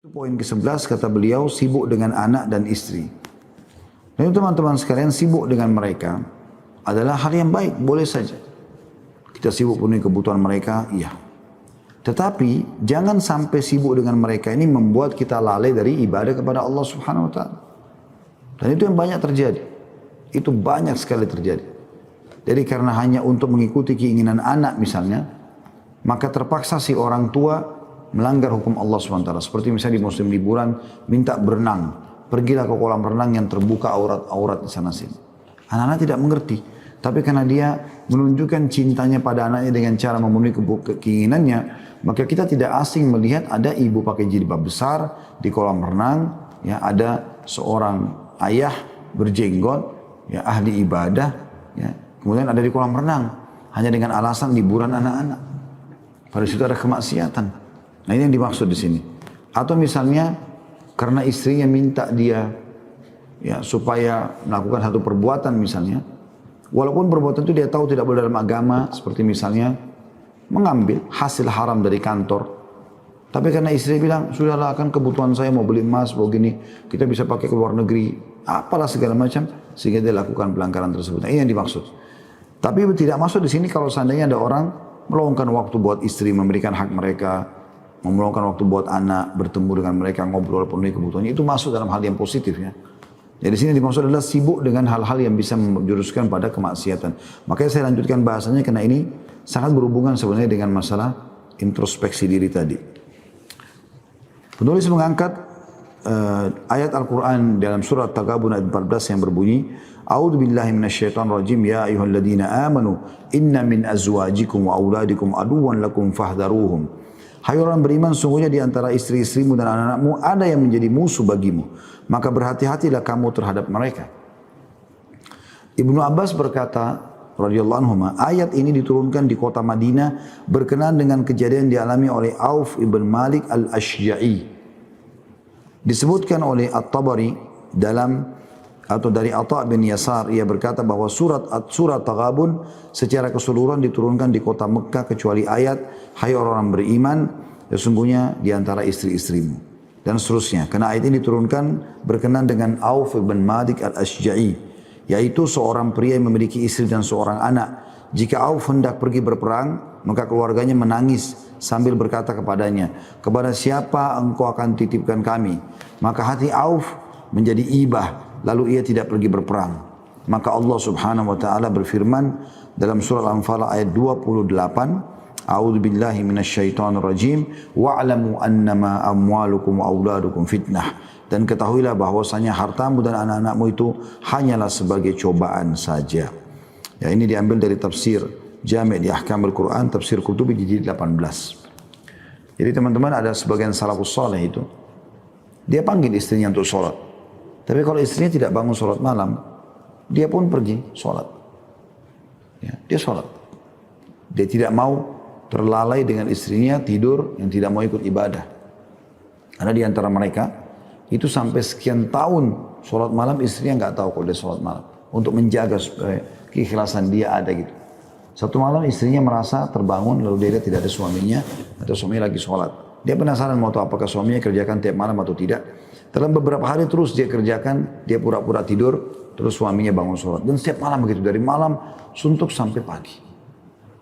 Poin ke-11 kata beliau sibuk dengan anak dan istri. Dan teman-teman sekalian sibuk dengan mereka adalah hal yang baik, boleh saja. Kita sibuk penuhi kebutuhan mereka, iya. Tetapi jangan sampai sibuk dengan mereka ini membuat kita lalai dari ibadah kepada Allah Subhanahu wa taala. Dan itu yang banyak terjadi. Itu banyak sekali terjadi. Jadi karena hanya untuk mengikuti keinginan anak misalnya, maka terpaksa si orang tua melanggar hukum Allah SWT. Seperti misalnya di musim liburan, minta berenang. Pergilah ke kolam renang yang terbuka aurat-aurat di sana sini. Anak-anak tidak mengerti. Tapi karena dia menunjukkan cintanya pada anaknya dengan cara memenuhi keinginannya, maka kita tidak asing melihat ada ibu pakai jilbab besar di kolam renang, ya, ada seorang ayah berjenggot, ya, ahli ibadah, ya, kemudian ada di kolam renang hanya dengan alasan liburan anak-anak. Pada situ ada kemaksiatan. Nah ini yang dimaksud di sini. Atau misalnya karena istrinya minta dia, ya, supaya melakukan satu perbuatan misalnya, walaupun perbuatan itu dia tahu tidak boleh dalam agama, seperti misalnya mengambil hasil haram dari kantor. Tapi karena istri bilang, sudahlah kan kebutuhan saya mau beli emas, mau gini, kita bisa pakai ke luar negeri, apalah segala macam, sehingga dia lakukan pelanggaran tersebut. Nah, ini yang dimaksud. Tapi tidak masuk di sini kalau seandainya ada orang meluangkan waktu buat istri, memberikan hak mereka, meluangkan waktu buat anak, bertemu dengan mereka, ngobrol, penuhi kebutuhannya, itu masuk dalam hal yang positif, ya. Jadi sini dimaksud adalah sibuk dengan hal-hal yang bisa menjuruskan pada kemaksiatan. Makanya saya lanjutkan bahasanya karena ini sangat berhubungan sebenarnya dengan masalah introspeksi diri tadi. Penulis mengangkat ayat Al-Quran dalam surat Taghabun ayat 14 yang berbunyi, A'udzu billahi minasyaitonir rajim, ya ayyuhalladzina amanu inna min azwajikum wa auladikum aduwwan lakum fahdharuhum. Hai orang beriman, sungguhnya di antara istri-istrimu dan anak-anakmu ada yang menjadi musuh bagimu. Maka berhati-hatilah kamu terhadap mereka. Ibnu Abbas berkata, radhiyallahu anhu, ayat ini diturunkan di kota Madinah berkenaan dengan kejadian dialami oleh Auf ibn Malik al-Ashja'i. Disebutkan oleh At-Tabari dalam atau dari Atha bin Yasar, ia berkata bahwa surat Taghabun secara keseluruhan diturunkan di kota Mekah kecuali ayat hai orang beriman sesungguhnya di antara istri-istrimu dan seterusnya. Karena ayat ini diturunkan berkenaan dengan Auf bin Malik al-Ashja'i, yaitu seorang pria yang memiliki istri dan seorang anak. Jika Auf hendak pergi berperang, maka keluarganya menangis sambil berkata kepadanya, kepada siapa engkau akan titipkan kami? Maka hati Auf menjadi ibah, lalu ia tidak pergi berperang. Maka Allah Subhanahu wa taala berfirman dalam surah Al-Anfal ayat 28, A'udzu billahi minasyaitonir rajim, wa'lamu annama amwalukum wa auladukum fitnah. Dan ketahuilah bahwasanya hartamu dan anak-anakmu itu hanyalah sebagai cobaan saja. Ya, ini diambil dari tafsir Jami' di Ahkamul Quran, tafsir Qurtubi jilid 18. Jadi teman-teman, ada sebagian salafus saleh itu dia panggil istrinya untuk sholat. Tapi kalau istrinya tidak bangun sholat malam, dia pun pergi sholat. Ya, dia sholat. Dia tidak mau terlalai dengan istrinya tidur yang tidak mau ikut ibadah. Karena di antara mereka itu sampai sekian tahun sholat malam, istrinya nggak tahu kalau dia sholat malam. Untuk menjaga supaya keikhlasan dia ada gitu. Satu malam istrinya merasa terbangun, lalu dia lihat tidak ada suaminya, atau suaminya lagi sholat. Dia penasaran mau tahu apakah suaminya kerjakan tiap malam atau tidak. Dalam beberapa hari terus dia kerjakan, dia pura-pura tidur, terus suaminya bangun sholat. Dan setiap malam begitu, dari malam suntuk sampai pagi.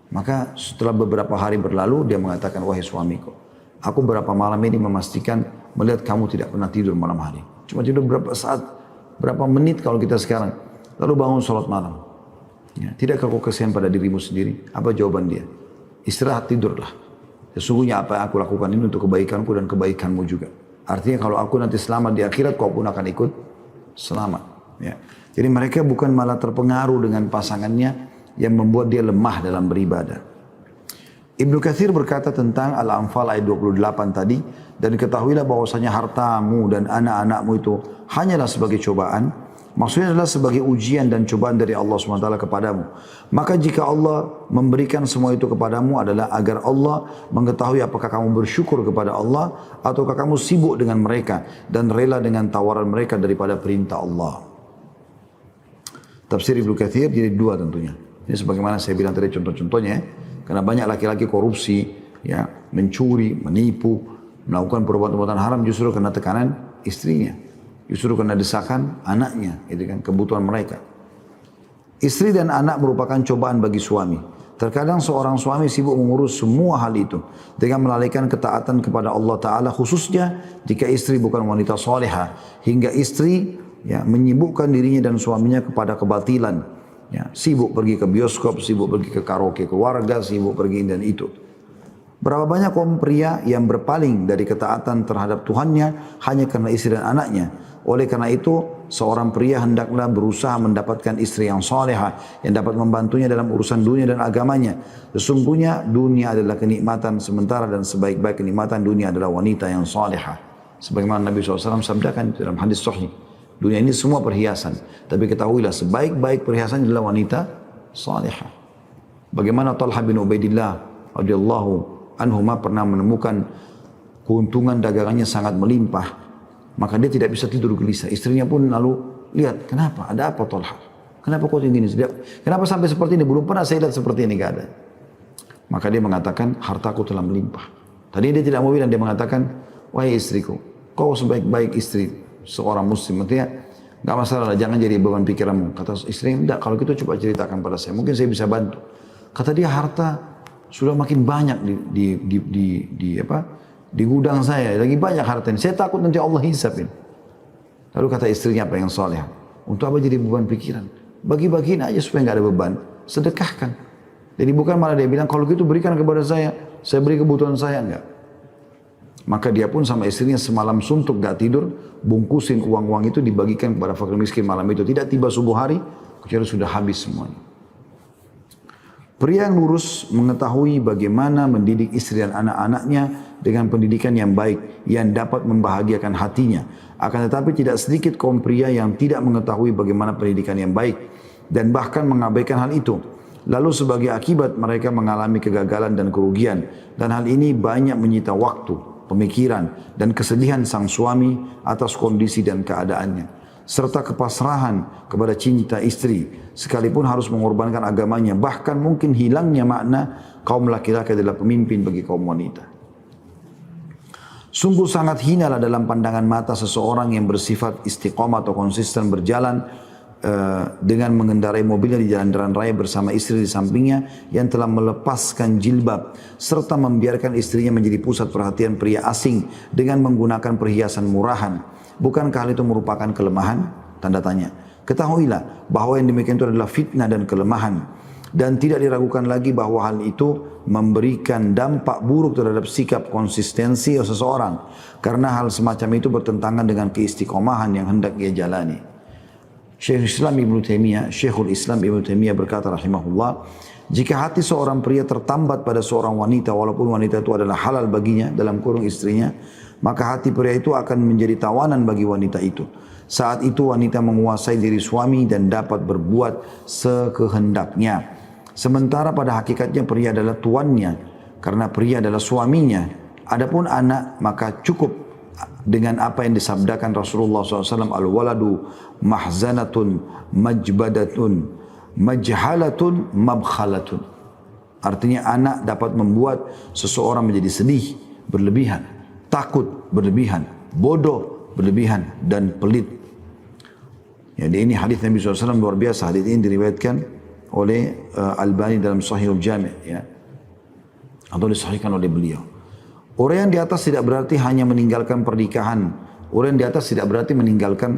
Maka setelah beberapa hari berlalu, dia mengatakan, wahai suamiku, aku berapa malam ini memastikan melihat kamu tidak pernah tidur malam hari. Cuma tidur berapa saat, berapa menit kalau kita sekarang. Lalu bangun sholat malam. Ya, tidakkah kau kasihan pada dirimu sendiri? Apa jawaban dia? Istirahat, tidurlah. Sesungguhnya apa yang aku lakukan ini untuk kebaikanku dan kebaikanmu juga. Artinya kalau aku nanti selamat di akhirat, kau pun akan ikut selamat. Ya. Jadi mereka bukan malah terpengaruh dengan pasangannya yang membuat dia lemah dalam beribadah. Ibnu Katsir berkata tentang Al-Anfal ayat 28 tadi, dan ketahuilah bahwasanya hartamu dan anak-anakmu itu hanyalah sebagai cobaan. Maksudnya adalah sebagai ujian dan cobaan dari Allah SWT kepadamu. Maka jika Allah memberikan semua itu kepadamu adalah agar Allah mengetahui apakah kamu bersyukur kepada Allah ataukah kamu sibuk dengan mereka dan rela dengan tawaran mereka daripada perintah Allah. Tafsir Ibnu Katsir jadi dua tentunya. Ini sebagaimana saya bilang tadi contoh-contohnya ya. Karena banyak laki-laki korupsi, ya, mencuri, menipu, melakukan perbuatan-perbuatan haram justru karena tekanan istrinya, justru karena desakan anaknya, itu kan kebutuhan mereka. Istri dan anak merupakan cobaan bagi suami. Terkadang seorang suami sibuk mengurus semua hal itu dengan melalaikan ketaatan kepada Allah Ta'ala, khususnya jika istri bukan wanita salihah, hingga istri menyibukkan dirinya dan suaminya kepada kebatilan. Sibuk pergi ke bioskop, sibuk pergi ke karaoke keluarga, sibuk pergi dan itu. Berapa banyak kaum pria yang berpaling dari ketaatan terhadap Tuhannya hanya karena istri dan anaknya. Oleh karena itu, seorang pria hendaklah berusaha mendapatkan istri yang salehah yang dapat membantunya dalam urusan dunia dan agamanya. Sesungguhnya dunia adalah kenikmatan sementara dan sebaik-baik kenikmatan dunia adalah wanita yang salehah. Sebagaimana Nabi SAW sabdakan dalam hadis sahih. Dunia ini semua perhiasan, tapi ketahuilah sebaik-baik perhiasan adalah wanita salehah. Bagaimana Talha bin Ubaidillah radhiyallahu anhuma pernah menemukan keuntungan dagangannya sangat melimpah. Maka dia tidak bisa tidur gelisah. Istrinya pun lalu lihat, kenapa? Ada apa Talha? Kenapa kau tinggi ini? Kenapa sampai seperti ini? Belum pernah saya lihat seperti ini keadaan. Maka dia mengatakan, hartaku telah melimpah. Tadi dia tidak mau bilang, dia mengatakan, wahai istriku, kau sebaik-baik istri seorang muslim. Artinya, enggak masalah, jangan jadi beban pikiranmu. Kata istrinya, enggak, kalau gitu coba ceritakan pada saya. Mungkin saya bisa bantu. Kata dia, harta sudah makin banyak di gudang saya, lagi banyak harta ini. Saya takut nanti Allah hisapin. Lalu kata istrinya, apa yang saleh? Untuk apa jadi beban pikiran? Bagi-bagiin aja supaya nggak ada beban. Sedekahkan. Jadi bukan malah dia bilang, kalau gitu berikan kepada saya beri kebutuhan saya, enggak. Maka dia pun sama istrinya semalam suntuk gak tidur, bungkusin uang-uang itu dibagikan kepada fakir miskin malam itu. Tidak tiba subuh hari, kecuali sudah habis semuanya. Pria yang lurus mengetahui bagaimana mendidik istri dan anak-anaknya dengan pendidikan yang baik yang dapat membahagiakan hatinya. Akan tetapi tidak sedikit kaum pria yang tidak mengetahui bagaimana pendidikan yang baik dan bahkan mengabaikan hal itu. Lalu sebagai akibat mereka mengalami kegagalan dan kerugian, dan hal ini banyak menyita waktu, pemikiran dan kesedihan sang suami atas kondisi dan keadaannya, serta kepasrahan kepada cinta istri, sekalipun harus mengorbankan agamanya, bahkan mungkin hilangnya makna kaum laki-laki adalah pemimpin bagi kaum wanita. Sungguh sangat hinalah dalam pandangan mata seseorang yang bersifat istiqomah atau konsisten berjalan dengan mengendarai mobilnya di jalan raya bersama istri di sampingnya yang telah melepaskan jilbab, serta membiarkan istrinya menjadi pusat perhatian pria asing dengan menggunakan perhiasan murahan. Bukankah hal itu merupakan kelemahan? Tanda tanya. Ketahuilah bahwa yang demikian itu adalah fitnah dan kelemahan. Dan tidak diragukan lagi bahwa hal itu memberikan dampak buruk terhadap sikap konsistensi seseorang. Karena hal semacam itu bertentangan dengan keistiqomahan yang hendak ia jalani. Syekhul Islam Ibnu Taimiyah berkata rahimahullah, jika hati seorang pria tertambat pada seorang wanita walaupun wanita itu adalah halal baginya dalam kurung istrinya, maka hati pria itu akan menjadi tawanan bagi wanita itu. Saat itu wanita menguasai diri suami dan dapat berbuat sekehendaknya. Sementara pada hakikatnya pria adalah tuannya, karena pria adalah suaminya. Adapun anak, maka cukup dengan apa yang disabdakan Rasulullah SAW, al-waladu mahzanatun majbadatun majhalatun mabkhalatun. Artinya anak dapat membuat seseorang menjadi sedih berlebihan, takut berlebihan, bodoh berlebihan, dan pelit. Jadi ini hadis Nabi SAW luar biasa. Hadis ini diriwayatkan oleh Albani dalam Sahihul Jami', ya, atau disahihkan oleh beliau. Orang yang di atas tidak berarti hanya meninggalkan pernikahan. Orang yang di atas tidak berarti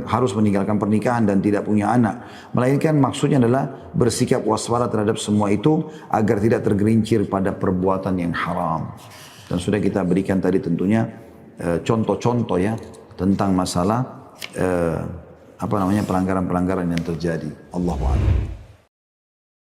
harus meninggalkan pernikahan dan tidak punya anak. Melainkan maksudnya adalah bersikap waspada terhadap semua itu agar tidak tergelincir pada perbuatan yang haram. Dan sudah kita berikan tadi tentunya contoh-contoh ya tentang masalah pelanggaran-pelanggaran yang terjadi. Allahu a'lam.